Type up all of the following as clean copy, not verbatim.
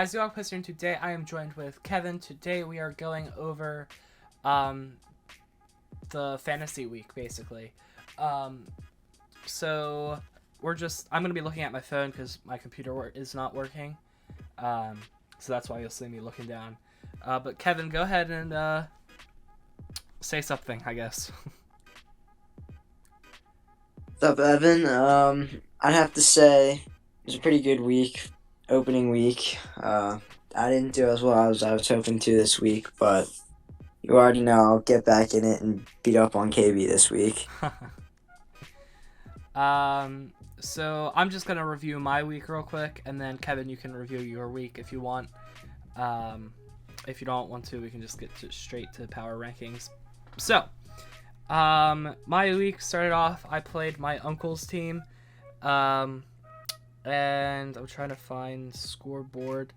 guys, Ewok Plays Yt. Today I am joined with Kevin. Today we are going over the fantasy week, basically. So I'm going to be looking at my phone because my computer is not working. So that's why you'll see me looking down. But Kevin, go ahead and say something, I guess. What's up, Evan? I'd have to say it was a pretty good week, opening week. I didn't do as well as I was hoping to this week, but you already know I'll get back in it and beat up on KB this week. So I'm just going to review my week real quick, and then Kevin, you can review your week if you want. If you don't want to, we can just get straight to power rankings. So, my week started off, I played my uncle's team, and I'm trying to find scoreboard.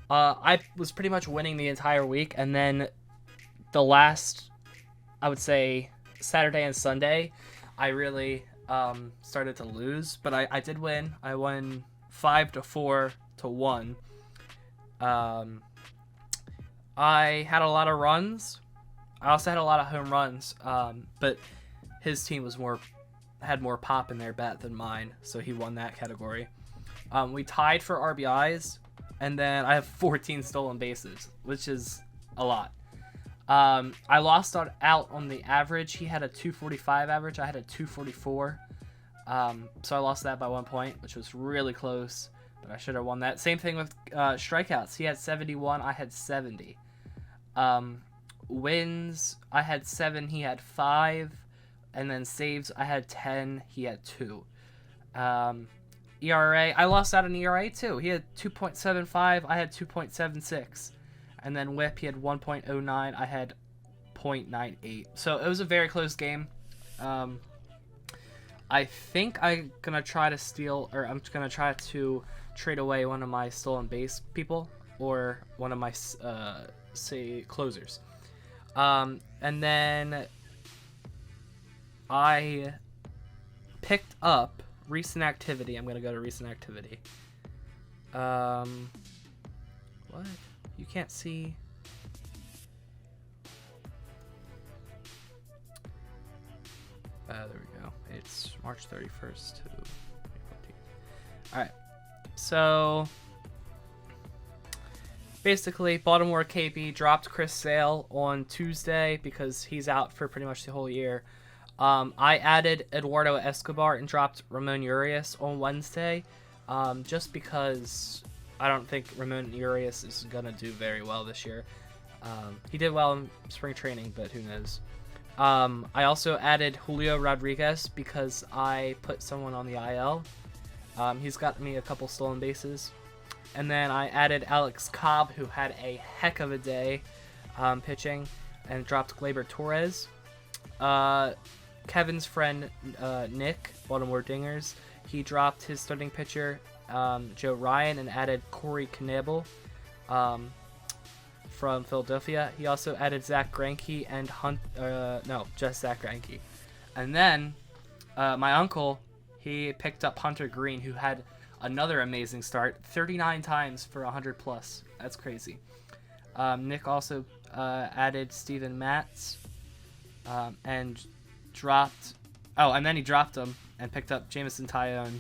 I was pretty much winning the entire week, and then the last, I would say, Saturday and Sunday, I really started to lose, but I did win. I won 5-4 to 1. I had a lot of runs. I also had a lot of home runs, but his team had more pop in their bat than mine, so he won that category. We tied for RBIs, and then I have 14 stolen bases, which is a lot. I lost out on the average. He had a 245 average. I had a 244. So I lost that by 1 point, which was really close, but I should have won that. Same thing with strikeouts. He had 71. I had 70. Wins, I had 7. He had 5. And then saves, I had 10. He had 2. ERA, I lost out on ERA too. He had 2.75. I had 2.76. And then whip, he had 1.09. I had 0.98. So it was a very close game. I think I'm going to try to trade away one of my stolen base people or one of my, say, closers. And then I picked up recent activity. I'm going to go to recent activity. What? You can't see. There we go. It's March 31st to April 14th. Alright. So, basically, Baltimore KB dropped Chris Sale on Tuesday because he's out for pretty much the whole year. I added Eduardo Escobar and dropped Ramon Urias on Wednesday, just because I don't think Ramon Urias is going to do very well this year. He did well in spring training, but who knows. I also added Julio Rodriguez because I put someone on the IL. He's got me a couple stolen bases. And then I added Alex Cobb, who had a heck of a day pitching, and dropped Gleyber Torres. Kevin's friend Nick, Baltimore Dingers, he dropped his starting pitcher, Joe Ryan, and added Corey Knebel from Philadelphia. He also added Zach Greinke and just Zach Greinke. And then my uncle, he picked up Hunter Green, who had another amazing start, 39 times for 100 plus. That's crazy. Nick also added Steven Matz and dropped. Oh, and then he dropped him and picked up Jamison Tyone.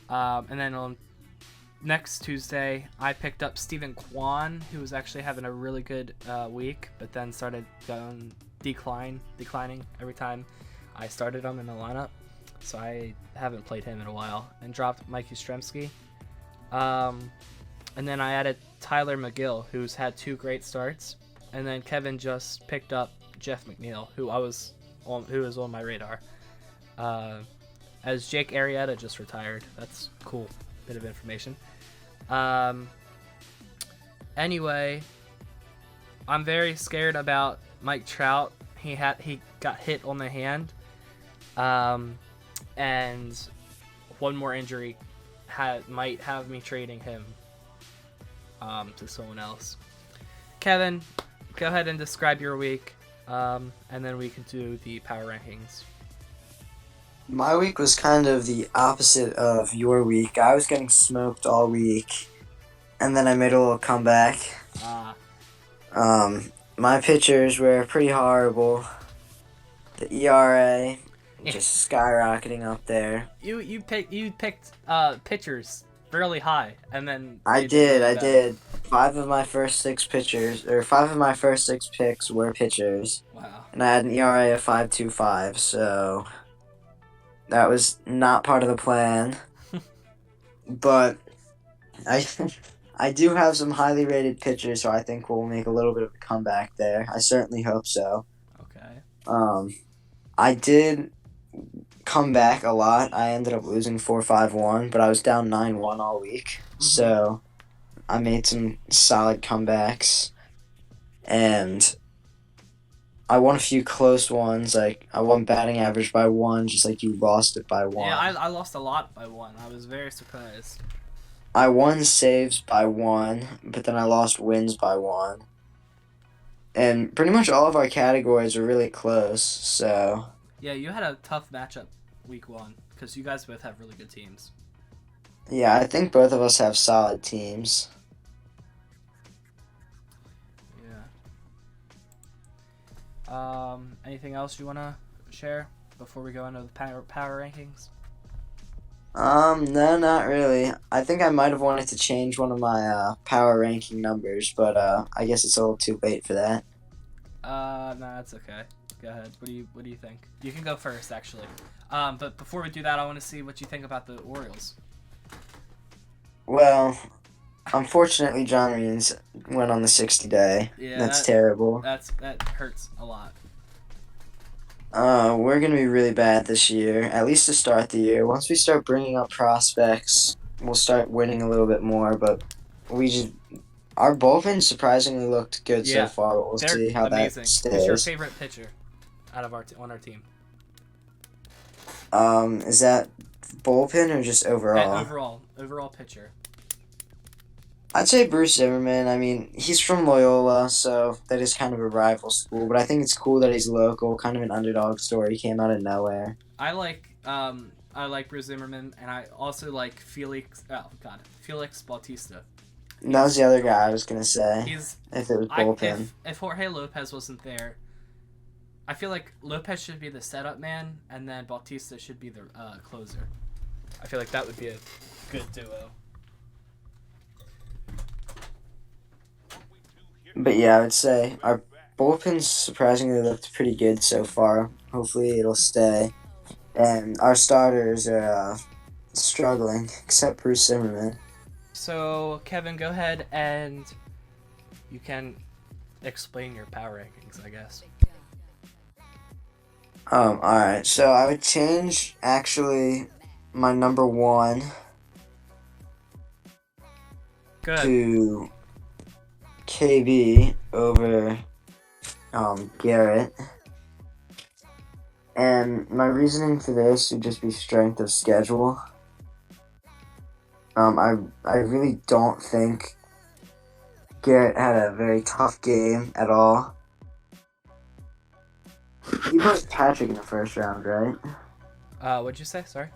And then on next Tuesday, I picked up Stephen Kwan, who was actually having a really good week, but then started going declining every time I started him in the lineup. So I haven't played him in a while, and dropped Mike Yastrzemski. And then I added Tyler McGill, who's had 2 great starts. And then Kevin just picked up Jeff McNeil, who was on my radar. As Jake Arrieta just retired. That's cool. Bit of information. Anyway, I'm very scared about Mike Trout. He got hit on the hand. And one more injury might have me trading him to someone else. Kevin, go ahead and describe your week, and then we can do the power rankings. My week was kind of the opposite of your week. I was getting smoked all week, and then I made a little comeback. My pitchers were pretty horrible. The ERA just skyrocketing up there. You picked pitchers fairly high, and then I they did really I bad. did. Five of my first six picks were pitchers, Wow. and I had an ERA of 5.25. So that was not part of the plan. But I I do have some highly rated pitchers, so I think we'll make a little bit of a comeback there. I certainly hope so. Okay. I did come back a lot. I ended up losing 4-5-1, but I was down 9-1 all week. So I made some solid comebacks, and I won a few close ones. Like I won batting average by 1, just like you lost it by 1. Yeah, I lost a lot by 1. I was very surprised. I won saves by 1, but then I lost wins by 1. And pretty much all of our categories are really close, so... Yeah, you had a tough matchup week 1, because you guys both have really good teams. Yeah, I think both of us have solid teams. Yeah. Anything else you want to share before we go into the power rankings? No, not really. I think I might have wanted to change one of my power ranking numbers, but I guess it's a little too late for that. No, that's okay. Go ahead. What do you think? You can go first, actually. But before we do that, I want to see what you think about the Orioles. Well, unfortunately, John Means went on the 60-day. Yeah, that's terrible. That hurts a lot. We're gonna be really bad this year, at least to start the year. Once we start bringing up prospects, we'll start winning a little bit more. But our bullpen surprisingly looked good so far. We'll see how amazing. that stays. Who's your favorite pitcher out of on our team? Is that bullpen or just overall? Overall pitcher. I'd say Bruce Zimmerman. I mean, he's from Loyola, so that is kind of a rival school. But I think it's cool that he's local, kind of an underdog story. He came out of nowhere. I like Bruce Zimmerman, and I also like Felix Bautista. That was the other guy I was gonna say. If it was bullpen. If Jorge Lopez wasn't there, I feel like Lopez should be the setup man, and then Bautista should be the closer. I feel like that would be a good duo. But yeah, I would say our bullpen surprisingly looked pretty good so far. Hopefully it'll stay. And our starters are struggling, except Bruce Zimmerman. So, Kevin, go ahead and you can explain your power rankings, I guess. Alright. So I would change, actually, my number 1 to KB over Garrett. And my reasoning for this would just be strength of schedule. I really don't think Garrett had a very tough game at all. He played Patrick in the first round, right? What'd you say? Sorry?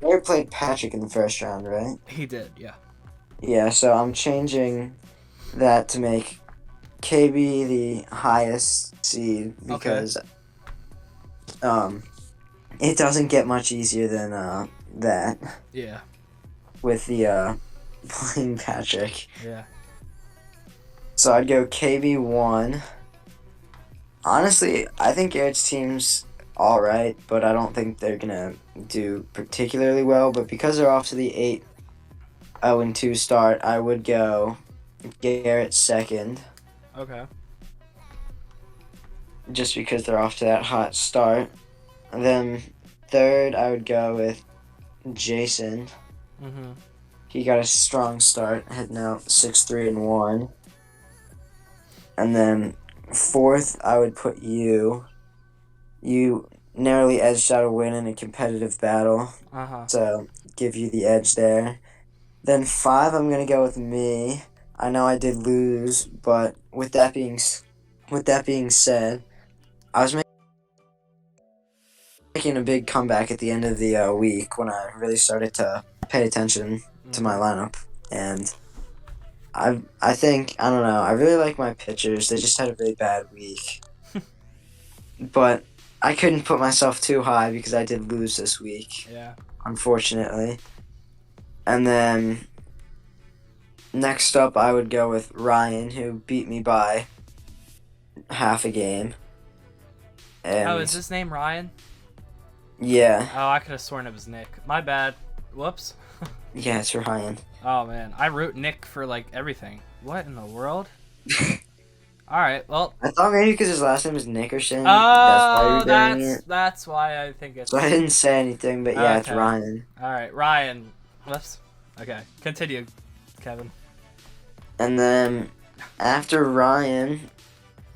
Garrett played Patrick in the first round, right? He did, yeah. Yeah, so I'm changing that to make KB the highest seed because it doesn't get much easier than that. Yeah. With the playing Patrick. Yeah. So I'd go KB 1. Honestly, I think Garrett's team's alright, but I don't think they're gonna do particularly well. But because they're off to the 8-0-2 start, I would go Garrett 2nd. Okay. Just because they're off to that hot start. And then 3rd, I would go with Jason. Mm-hmm. He got a strong start, heading out 6-3-1. And then 4th, I would put you. You narrowly edged out a win in a competitive battle. So give you the edge there. Then 5, I'm gonna go with me. I know I did lose, but with that being said, I was making a big comeback at the end of the week when I really started to pay attention to my lineup, and I think I don't know. I really like my pitchers. They just had a really bad week, but I couldn't put myself too high because I did lose this week, Yeah. unfortunately. And then next up, I would go with Ryan, who beat me by half a game. Oh, is And his name Ryan? yeah, Oh, I could have sworn it was Nick. My bad. Whoops. yeah, it's Ryan. Oh man, I wrote Nick for like everything. What in the world? All right, well. I thought maybe because his last name is Nickerson, that's why you Oh, were doing it. that's why I think it's. So I didn't say anything, but yeah, it's Okay. Ryan. All right, Ryan. Whoops. Okay, continue, Kevin. And then after Ryan,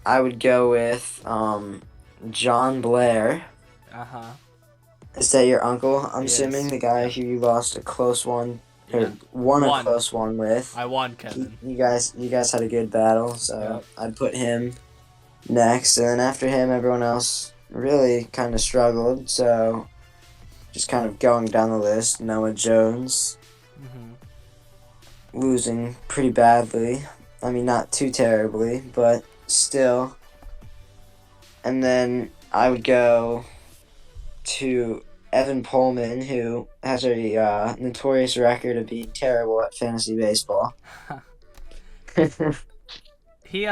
I would go with John Blair. Uh-huh. Is that your uncle? I'm He assuming is. the guy Yep. who you lost a close one or Yeah. won a Won. close one with. I won, Kevin. You guys had a good battle, so Yep. I'd put him next, and then after him, everyone else really kind of struggled. So just kind of going down the list, Noah Jones losing pretty badly. I mean, not too terribly, but still. And then I would go to Evan Pullman, who has a notorious record of being terrible at fantasy baseball. He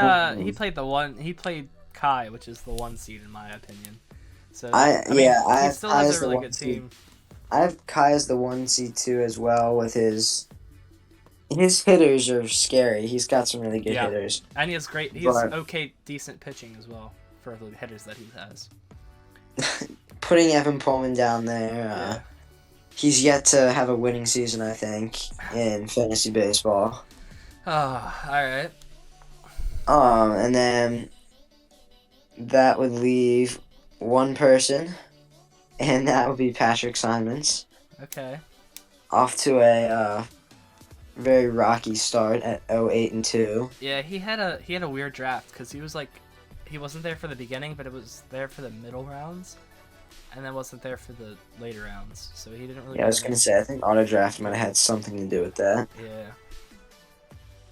played he played Kai, which is the 1 seed in my opinion. So I mean, he have still Kai has as a the really one good seed. team. I have Kai as the 1 seed too as well. With his hitters are scary. He's got some really good Yeah. hitters. And he has he has But- okay, decent pitching as well for the hitters that he has. Putting Evan Pullman down there, Yeah. he's yet to have a winning season, I think, in fantasy baseball. Oh, all right. And then that would leave one person, and that would be Patrick Simons. Okay. Off to a very rocky start at 0-8-2. Yeah, he had a weird draft because he wasn't there for the beginning, but it was there for the middle rounds, and then wasn't there for the later rounds. So he didn't really. Yeah, I was gonna say I think auto draft might have had something to do with that. Yeah.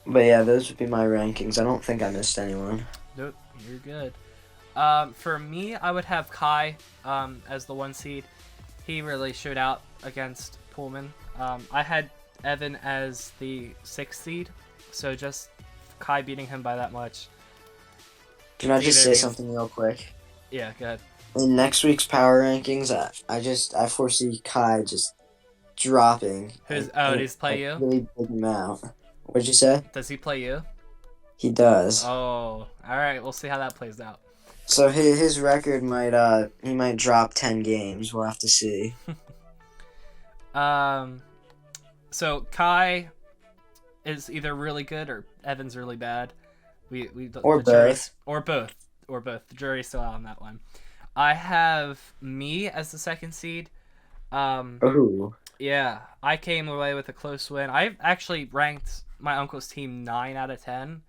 But yeah, those would be my rankings. I don't think I missed anyone. Nope, you're good. For me, I would have Kai as the 1 seed. He really showed out against Pullman. I had Evan as the 6th seed, so just Kai beating him by that much. Can I It's just either say means- something real quick? Yeah, go ahead. In next week's power rankings, I foresee Kai just dropping. Does he play you? Really big amount. What'd you say? Does he play you? He does. Oh, all right. We'll see how that plays out. So his record might he might drop 10 games. We'll have to see. So Kai is either really good or Evan's really bad. Or the jury's- both. or both. The jury's still out on that one. I have me as the 2nd seed. Ooh. Yeah, I came away with a close win. I actually ranked my uncle's team 9 out of 10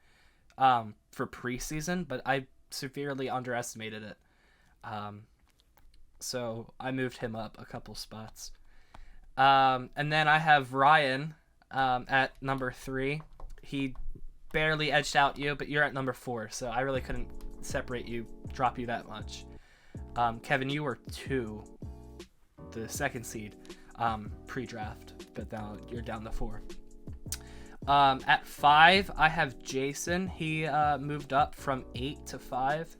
for preseason, but I severely underestimated it. So I moved him up a couple spots. And then I have Ryan at number 3. He barely edged out you, but you're at number 4, so I really couldn't drop you that much. Kevin, you were 2, the 2nd seed, pre-draft, but now you're down to 4. At 5, I have Jason. He moved up from 8 to 5.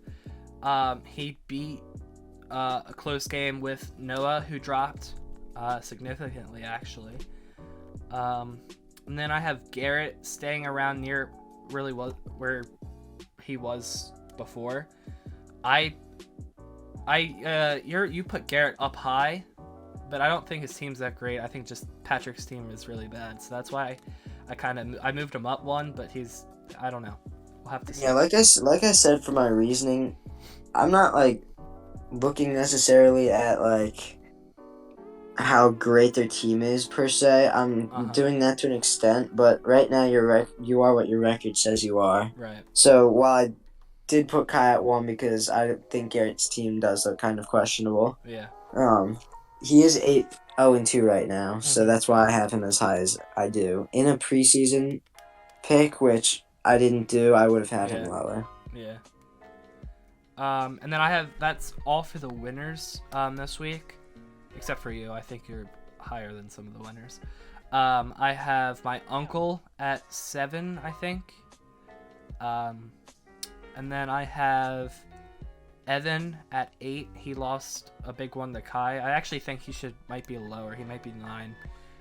He beat a close game with Noah, who dropped significantly, actually. And then I have Garrett staying around near where he was before. You put Garrett up high, but I don't think his team's that great. I think just Patrick's team is really bad, so that's why I moved him up 1. But I don't know. We'll have to see. Yeah, like I said for my reasoning, I'm not like looking necessarily at like how great their team is per se. I'm doing that to an extent, but right now you are what your record says you are. Right. So while I did put Kai at 1 because I think Garrett's team does look kind of questionable. Yeah. He is 8-0-2 right now, so that's why I have him as high as I do. In a preseason pick, which I didn't do, I would have had him Yeah. lower. Yeah. And then that's all for the winners this week, except for you. I think you're higher than some of the winners. I have my uncle at 7, I think. And then I have Evan at 8. He lost a big one to Kai. I actually think he might be lower. He might be 9.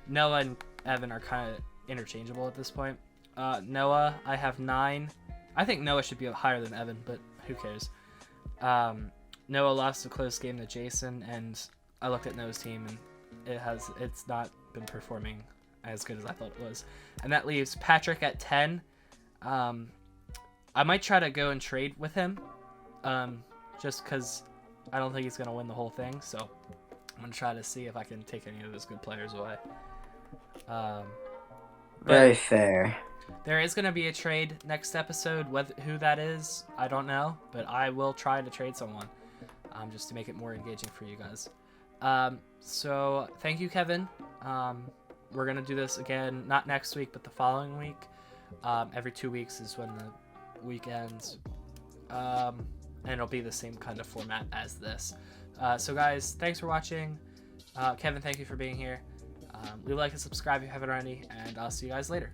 Noah and Evan are kind of interchangeable at this point. Noah, I have 9. I think Noah should be higher than Evan, but who cares? Noah lost a close game to Jason, and I looked at Noah's team, and it's not been performing as good as I thought it was. And that leaves Patrick at 10. I might try to go and trade with him, just because I don't think he's going to win the whole thing, so I'm going to try to see if I can take any of those good players away. Very fair. There is going to be a trade next episode. Who that is, I don't know, but I will try to trade someone, just to make it more engaging for you guys. So thank you, Kevin. We're going to do this again, not next week, but the following week. Every 2 weeks is when the week ends. And it'll be the same kind of format as this. So guys, thanks for watching. Kevin, thank you for being here. Leave a like and subscribe if you haven't already, and I'll see you guys later.